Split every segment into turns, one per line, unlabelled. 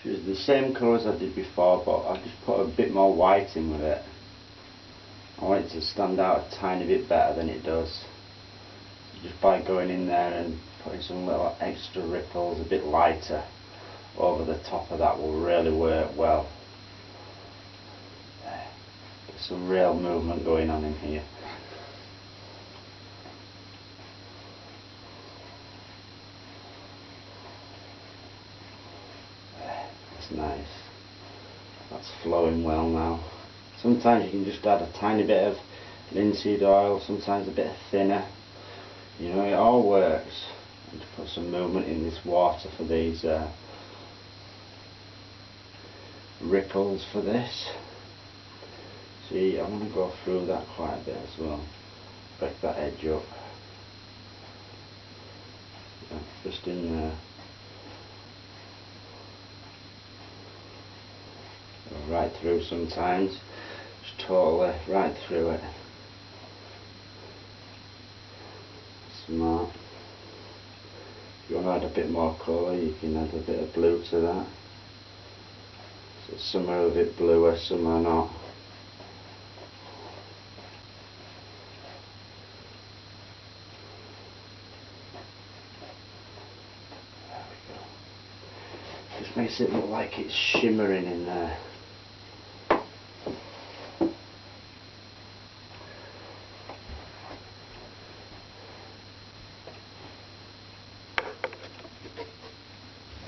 Use the same colour as I did before, but I just put a bit more white in with it. I want it to stand out a tiny bit better than it does. Just by going in there and putting some little extra ripples, a bit lighter, over the top of that will really work well. There's some real movement going on in here. That's nice. That's flowing well now. Sometimes you can just add a tiny bit of linseed oil, sometimes a bit thinner. You know, it all works. And to put some movement in this water for these ripples for this. See, I want to go through that quite a bit as well. Break that edge up. Yeah, just in there. Right through sometimes. Just totally right through it. Smart. If you want to add a bit more colour, you can add a bit of blue to that. So some are a bit bluer, some are not. There we go. Just makes it look like it's shimmering in there.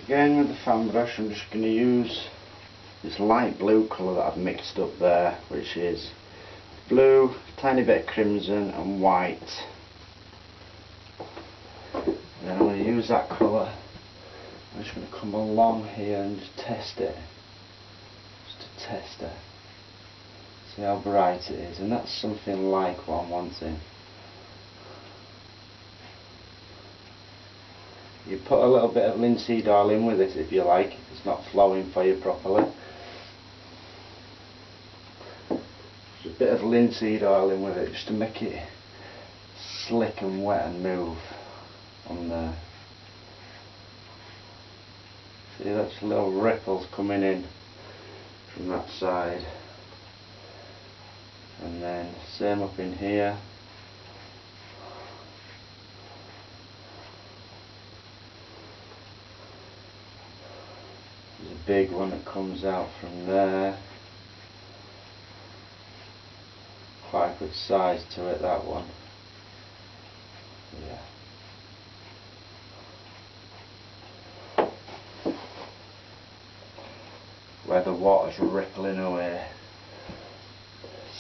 Again with the fan brush, I'm just going to use this light blue colour that I've mixed up there, which is blue, tiny bit of crimson and white. And then I'm going to use that colour. I'm just going to come along here and just test it. Just to test it. See how bright it is, and that's something like what I'm wanting. You put a little bit of linseed oil in with it if you like, if it's not flowing for you properly. Just a bit of linseed oil in with it just to make it slick and wet and move on there. See, that's little ripples coming in from that side. And then same up in here. There's a big one that comes out from there. Quite a good size to it, that one. Yeah. Where the water's rippling away.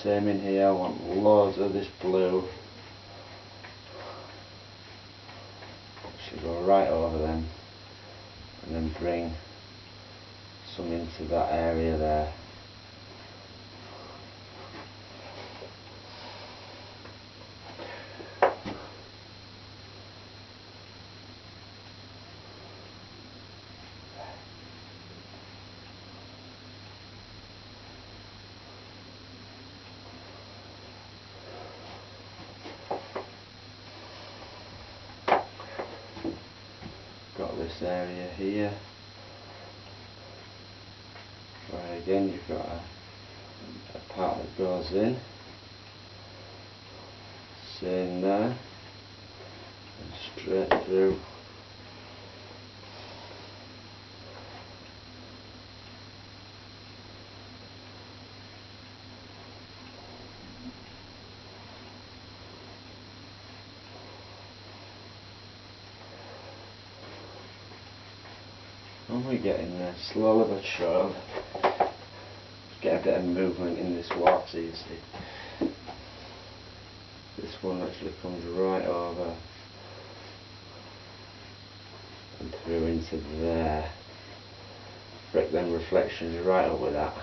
Same in here, I want loads of this blue. Should go right over them and then bring some into that area there. Got this area here where again you've got a part that goes in, same there, and straight through. And we're getting there, slowly but surely. Get a bit of movement in this water, you see. This one actually comes right over and through into there. Break them reflections right up with that.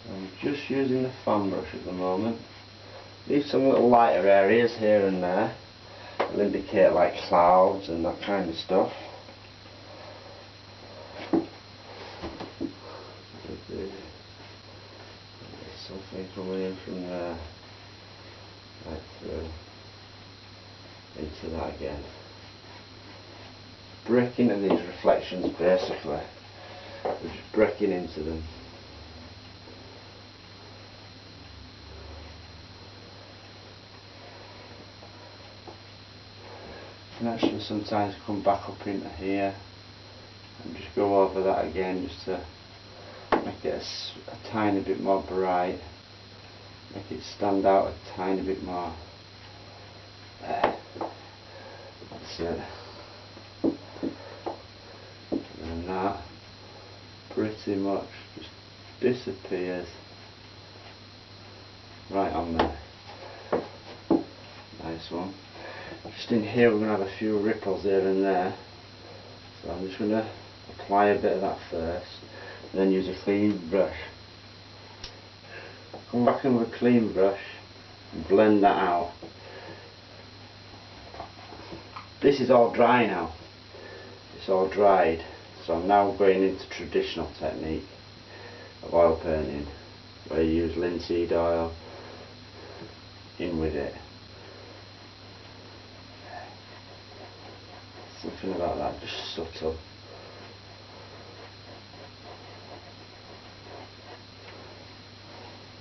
I'm just using the fan brush at the moment. Leave some little lighter areas here and there. It'll indicate like clouds and that kind of stuff. There's something coming in from there, right through, into that again. Breaking into these reflections basically, we're just breaking into them. And actually sometimes come back up into here and just go over that again, just to make it a tiny bit more bright, make it stand out a tiny bit more. That's it. And then that pretty much just disappears right on there. Nice one. Just in here we're going to have a few ripples here and there, so I'm just going to apply a bit of that first and then use a clean brush. Come back in with a clean brush and blend that out. This is all dry now, it's all dried, so I'm now going into traditional technique of oil painting where you use linseed oil in with it. Something about that, just subtle.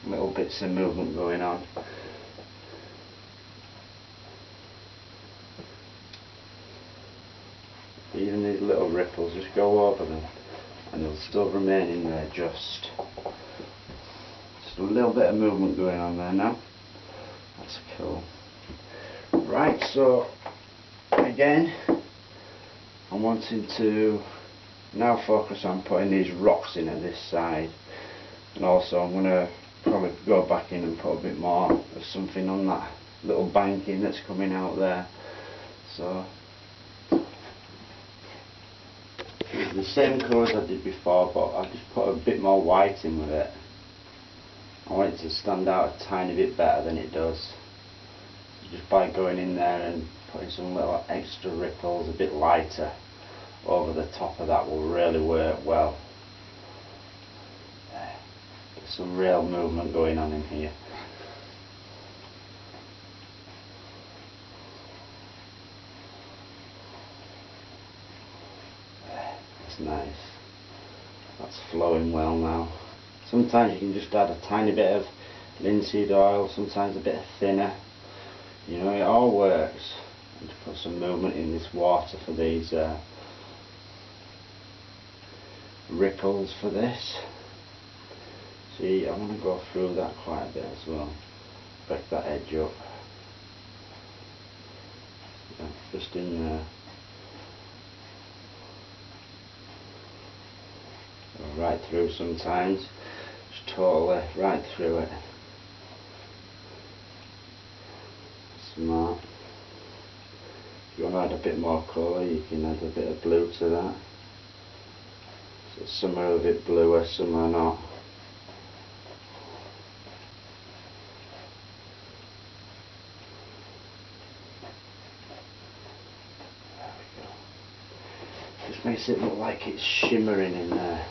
Little bits of movement going on. Even these little ripples, just go over them and they'll still remain in there, just a little bit of movement going on there now. That's cool. Right, so again, I'm wanting to now focus on putting these rocks in at this side, and also I'm going to probably go back in and put a bit more of something on that little banking that's coming out there. So it's the same colours I did before, but I just put a bit more white in with it. I want it to stand out a tiny bit better than it does. Just by going in there and putting some little extra ripples, a bit lighter over the top of that will really work well. Get some real movement going on in here. That's nice. That's flowing well now. Sometimes you can just add a tiny bit of linseed oil, sometimes a bit thinner. You know, it all works. And to put some movement in this water for these ripples for this. See, I want to go through that quite a bit as well. Break that edge up. Yeah, just in there. Go right through sometimes. Just totally right through it. Smart. If you want to add a bit more colour, you can add a bit of blue to that. So some are a bit bluer, some are not. There we go. Just makes it look like it's shimmering in there.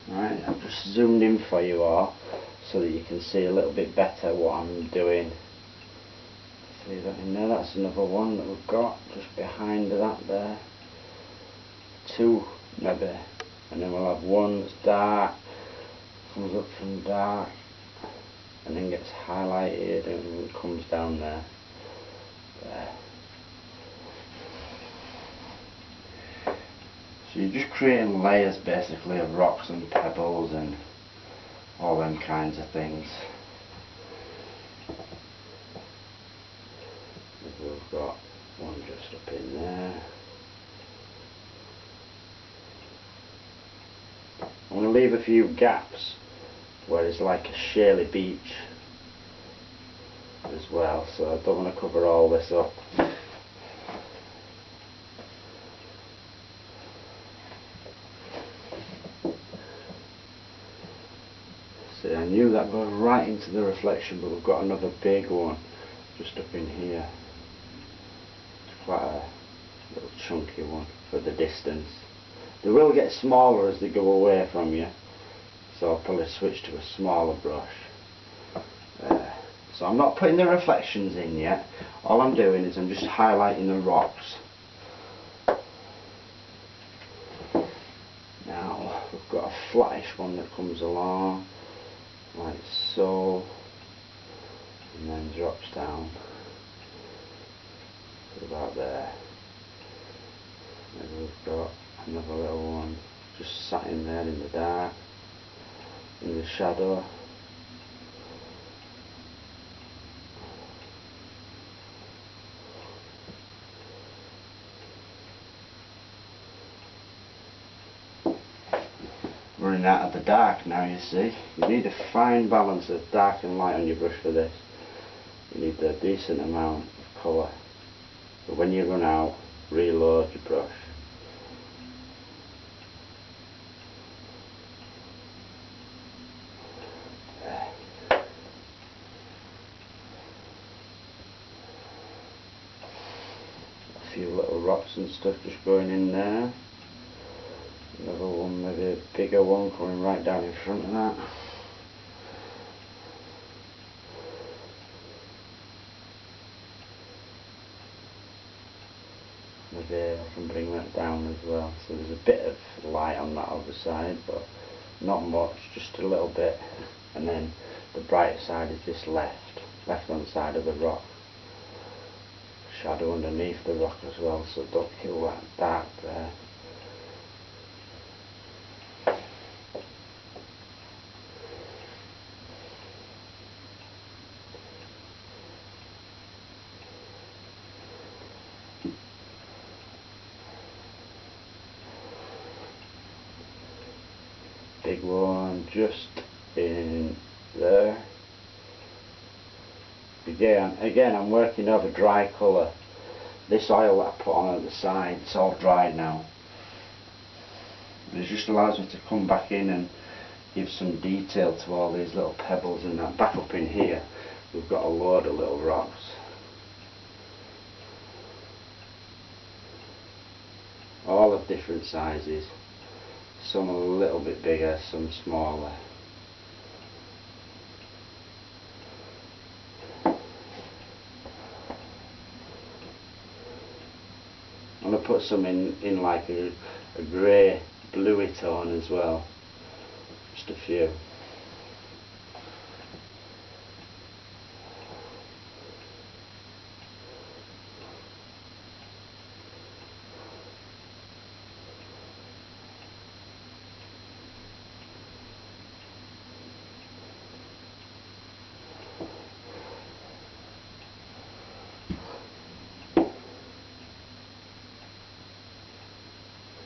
Right, I've just zoomed in for you all so that you can see a little bit better what I'm doing. See that in there? That's another one that we've got just behind that there. Two maybe, and then we'll have one that's dark, comes up from dark and then gets highlighted and comes down there. So you're just creating layers basically of rocks and pebbles and all them kinds of things. We've got one just up in there. I'm going to leave a few gaps where it's like a shaly beach as well, so I don't want to cover all this up. See, I knew that goes right into the reflection, but we've got another big one just up in here. It's quite a little chunky one for the distance. They will get smaller as they go away from you, so I'll probably switch to a smaller brush. So I'm not putting the reflections in yet. All I'm doing is I'm just highlighting the rocks. Now we've got a flattish one that comes along like so, and then drops down to about there. Then we've got another little one just sat in there in the dark, in the shadow. Running out of the dark now, you see. You need a fine balance of dark and light on your brush for this. You need a decent amount of colour. So when you run out, reload your brush. A few little rocks and stuff just going in there. Another one, maybe a bigger one coming right down in front of that. Maybe I can bring that down as well. So there's a bit of light on that other side, but not much, just a little bit. And then the brighter side is this left hand side of the rock. Shadow underneath the rock as well, so don't kill that dark there. Big one just in there. Again I'm working over dry colour. This oil that I put on at the side, it's all dried now. It just allows me to come back in and give some detail to all these little pebbles and that. Back up in here we've got a load of little rocks. All of different sizes. Some a little bit bigger, some smaller. I'm going to put some in like a grey, bluey tone as well. Just a few.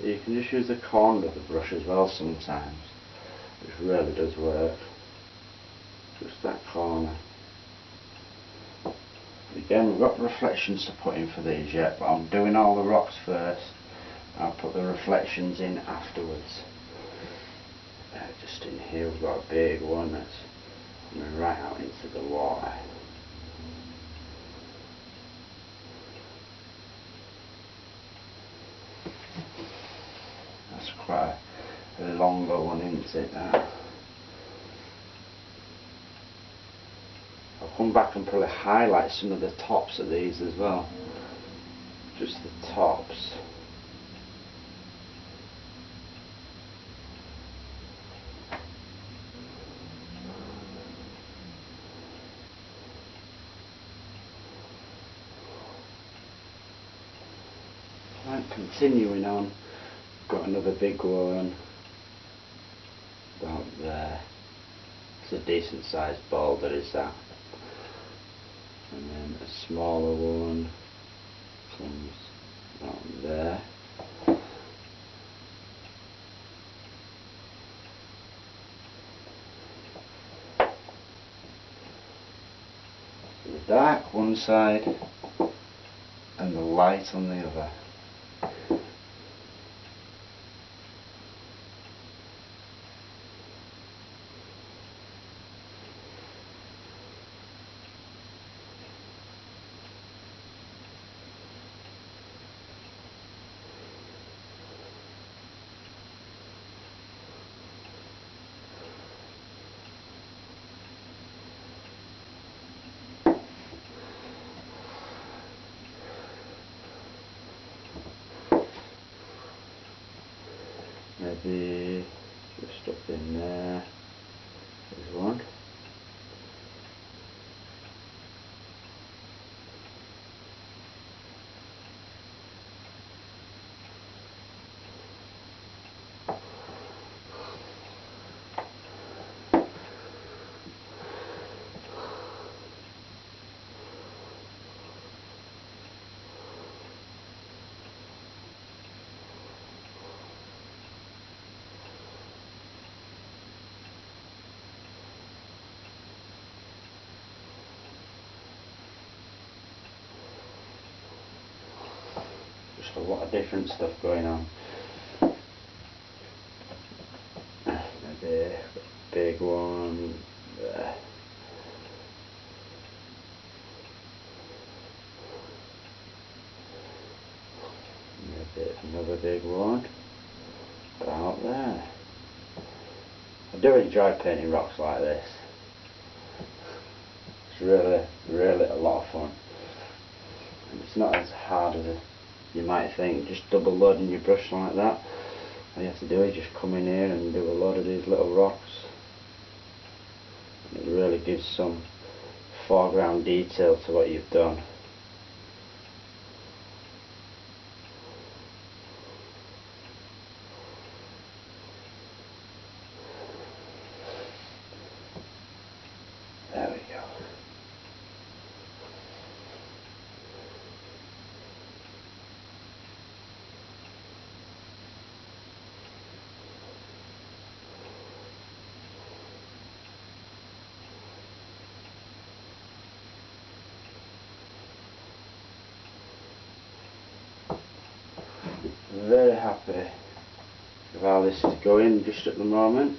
You can just use the corner of the brush as well sometimes, which really does work. Just that corner. Again, we've got reflections to put in for these yet, but I'm doing all the rocks first. I'll put the reflections in afterwards. Just in here we've got a big one that's coming right out into the water. That's quite a longer one, isn't it? I'll come back and probably highlight some of the tops of these as well. Just the tops. Right, continuing on, got another big one about there. It's a decent sized boulder, is that? And then a smaller one comes about there. So the dark one side and the light on the other. maybe just up in there. There's one. Just a lot of different stuff going on. Maybe a big one there. Maybe another big one out there. I do enjoy painting rocks like this. It's really a lot of fun. And it's not as hard as you might think, just double loading your brush like that. All you have to do is just come in here and do a load of these little rocks. It really gives some foreground detail to what you've done. There we go. Very happy with how this is going just at the moment.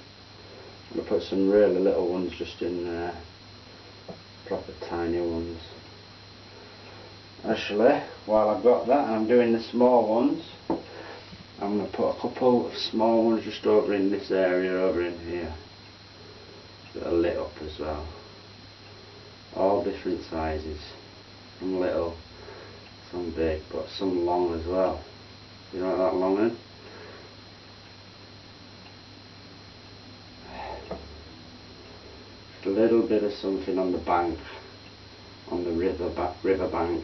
I'm going to put some really little ones just in there, proper tiny ones. Actually, while I've got that and I'm doing the small ones, I'm going to put a couple of small ones just over in this area over in here that are lit up as well. All different sizes, some little, some big, but some long as well. You like that long one? Just a little bit of something on the bank, on the river bank.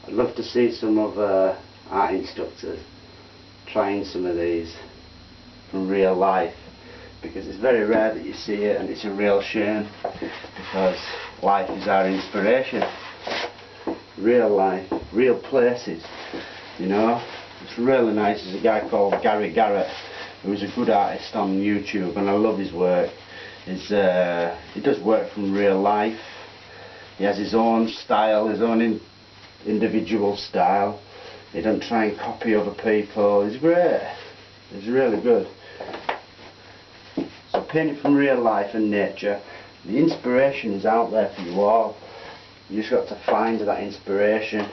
I'd love to see some of art instructors trying some of these from real life, because it's very rare that you see it, and it's a real shame because life is our inspiration. Real life, real places, you know. It's really nice. There's a guy called Gary Garrett who's a good artist on YouTube, and I love his work. He does work from real life. He has his own style, his own individual style. He doesn't try and copy other people. He's great. He's really good. So painting from real life and nature, the inspiration is out there for you all. You just got to find that inspiration,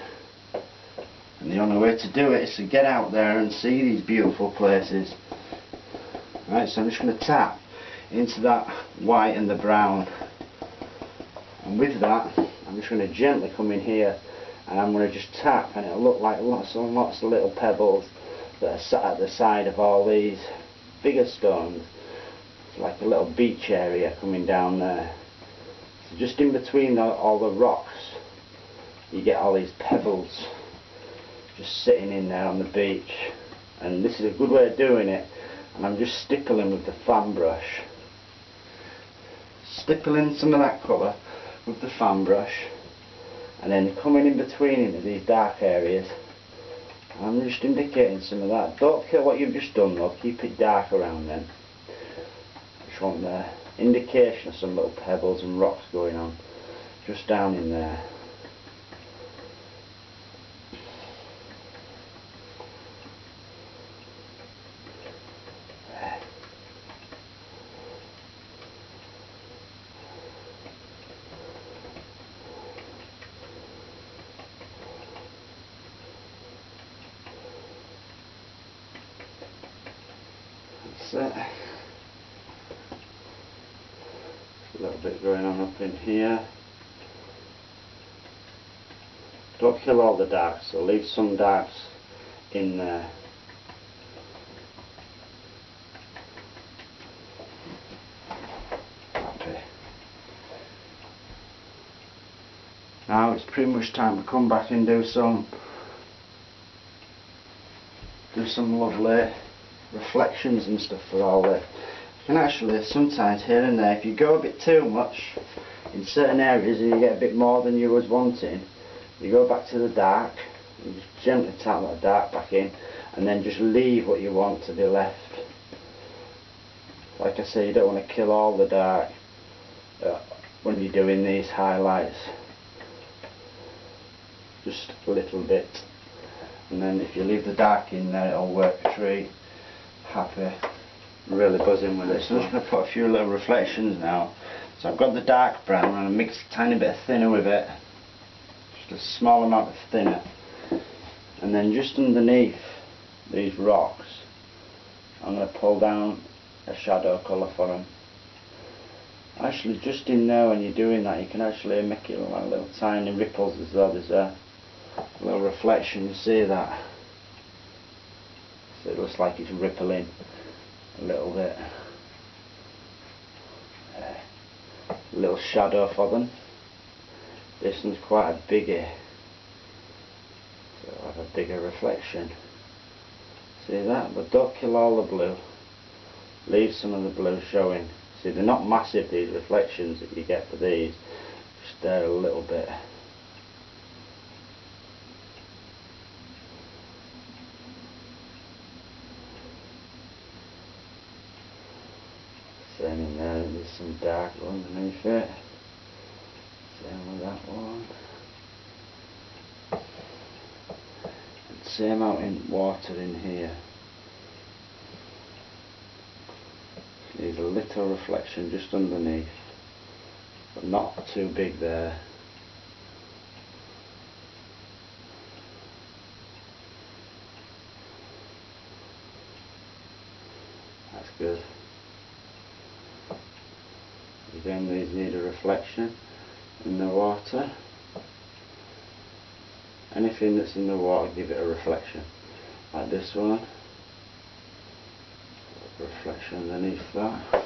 and the only way to do it is to get out there and see these beautiful places. Right, so I'm just going to tap into that white and the brown, and with that I'm just going to gently come in here and I'm going to just tap, and it'll look like lots and lots of little pebbles that are sat at the side of all these bigger stones. It's like a little beach area coming down there. So just in between all the rocks you get all these pebbles just sitting in there on the beach, and this is a good way of doing it. And I'm just stippling with the fan brush, stippling some of that colour with the fan brush, and then coming in between into these dark areas. I'm just indicating some of that. Don't kill what you've just done though, keep it dark around then. Just want the indication of some little pebbles and rocks going on just down in there. That's it. A little bit going on up in here. Don't kill all the darks, so leave some darks in there. Happy. Now it's pretty much time to come back and do some lovely reflections and stuff for all this. You can actually sometimes here and there, if you go a bit too much in certain areas and you get a bit more than you was wanting, you go back to the dark, you just gently tap that dark back in, and then just leave what you want to be left. Like I say, you don't want to kill all the dark when you're doing these highlights. Just a little bit, and then if you leave the dark in there, it'll work a treat. Happy, really buzzing with it. So I'm just going to put a few little reflections now. So I've got the dark brown and I mix a tiny bit of thinner with it, just a small amount of thinner, and then just underneath these rocks I'm going to pull down a shadow colour for them. Actually, just in there when you're doing that, you can actually make it look like little tiny ripples as though there's a little reflection. You see that? So it looks like it's rippling a little bit. A little shadow for them. This one's quite a biggie, so it'll have a bigger reflection. See that? But don't kill all the blue. Leave some of the blue showing. See, they're not massive, these reflections that you get for these, just there a little bit. Same in there, there's some dark underneath it. Same with that one. And same out in water in here. Need a little reflection just underneath, but not too big there. That's good. Again, these need a reflection in the water. Anything that's in the water, give it a reflection. Like this one. Reflection underneath that.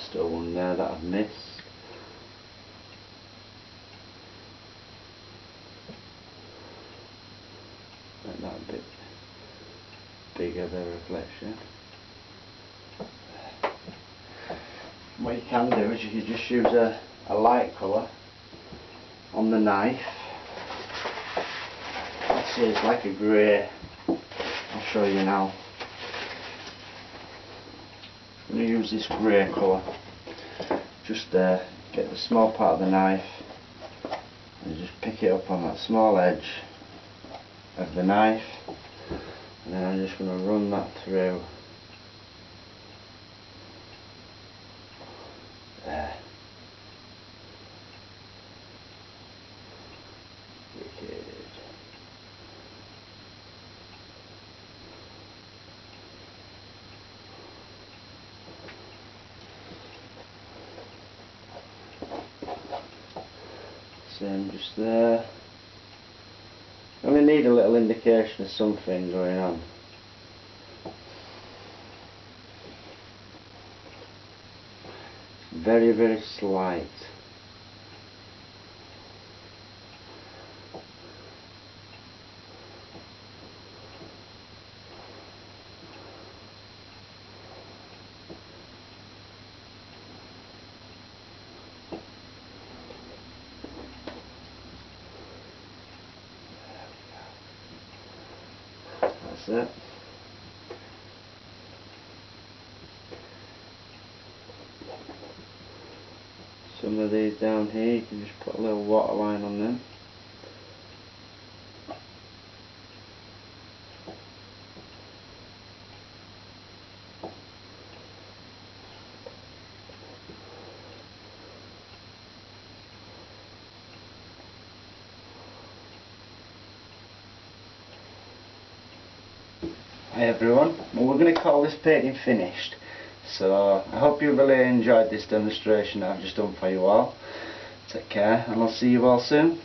Still one there that I've missed. Make that a bit bigger, the reflection. What you can do is you can just use a light colour on the knife. Let's see, it's like a grey. I'll show you now. I'm going to use this grey colour just there, get the small part of the knife and just pick it up on that small edge of the knife, and then I'm just going to run that through there. Wicked. Same just there. Only need a little indication of something going on. Very, very slight. That's it. Some of these down here, you can just put a little water line on them. Hi everyone, well, we're going to call this painting finished, so I hope you really enjoyed this demonstration that I've just done for you all. Take care and I'll see you all soon.